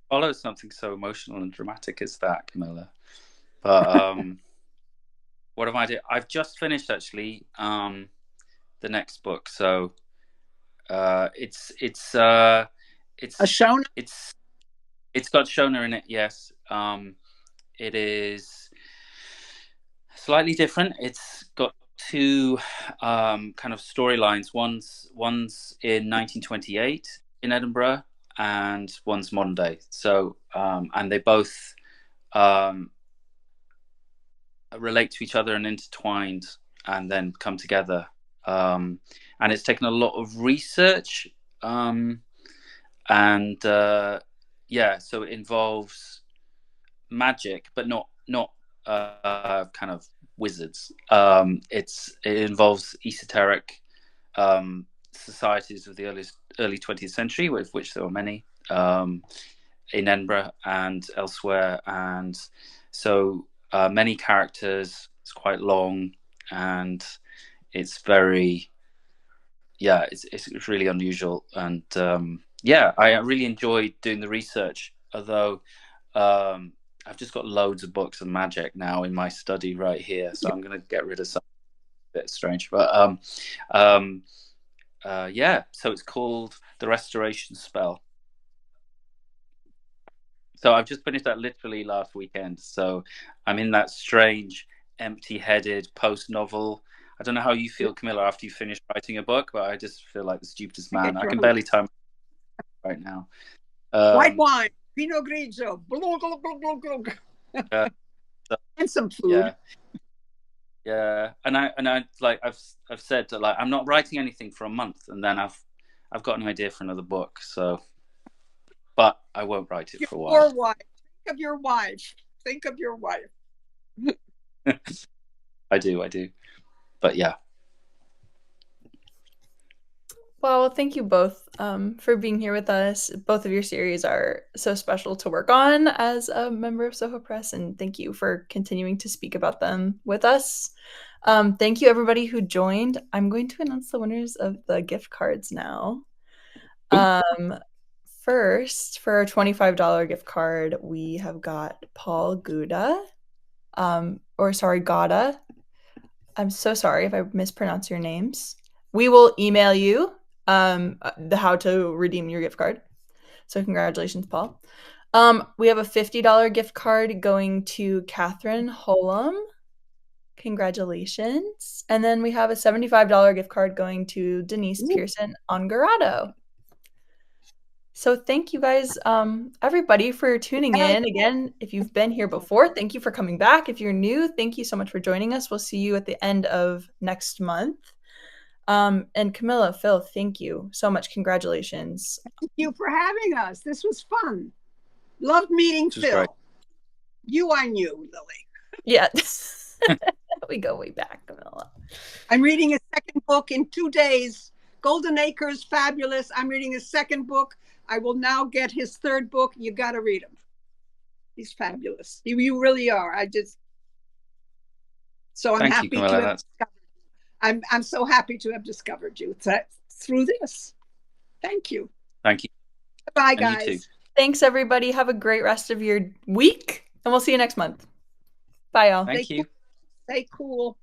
follow something so emotional and dramatic as that, Camilla. But what have I done? I've just finished actually the next book, so it's A Shona? it's got Shona in it. Yes, it is slightly different. It's got two kind of storylines. One's in 1928 in Edinburgh, and one's modern day. So and they both relate to each other and intertwined, and then come together. And it's taken a lot of research, and yeah, so it involves magic, but not kind of wizards. It involves esoteric societies of the early 20th century, with which there were many in Edinburgh and elsewhere, and so many characters. It's quite long, and it's very it's really unusual, and yeah, I really enjoyed doing the research. Although I've just got loads of books of magic now in my study right here, so I'm going to get rid of some. A bit strange, but yeah. So it's called The Restoration Spell. So I've just finished that literally last weekend. So I'm in that strange, empty-headed post-novel. I don't know how you feel, Camilla, after you finish writing a book, but I just feel like the stupidest man. I can barely time right now. White wine, Pinot Grigio, glug, glug, glug, glug. And some food. Yeah, and I like I've said that, like, I'm not writing anything for a month, and then I've got an idea for another book. So, but I won't write it for a while. Your wife. Think of your wife. Think of your wife. I do. But yeah. Well, thank you both for being here with us. Both of your series are so special to work on as a member of Soho Press, and thank you for continuing to speak about them with us. Thank you, everybody who joined. I'm going to announce the winners of the gift cards now. First, for our $25 gift card, we have got Paul Gouda, Gada. I'm so sorry if I mispronounce your names. We will email you the how to redeem your gift card. So congratulations, Paul. We have a $50 gift card going to Catherine Holum. Congratulations. And then we have a $75 gift card going to Denise Pearson Ongarato. So thank you guys, everybody, for tuning in. Again, if you've been here before, thank you for coming back. If you're new, thank you so much for joining us. We'll see you at the end of next month. And Camilla, Phil, thank you so much. Congratulations. Thank you for having us. This was fun. Loved meeting Phil. Great. You I knew, Lily. Yeah. We go way back, Camilla. I'm reading a second book in 2 days. Golden Acres, fabulous. I'm reading his second book. I will now get his third book. You got to read him. He's fabulous. You really are. I'm happy to have discovered you. I'm so happy to have discovered you through this. Thank you. Thank you. Bye, guys. Thanks, everybody. Have a great rest of your week, and we'll see you next month. Bye, y'all. Thank you. Stay cool.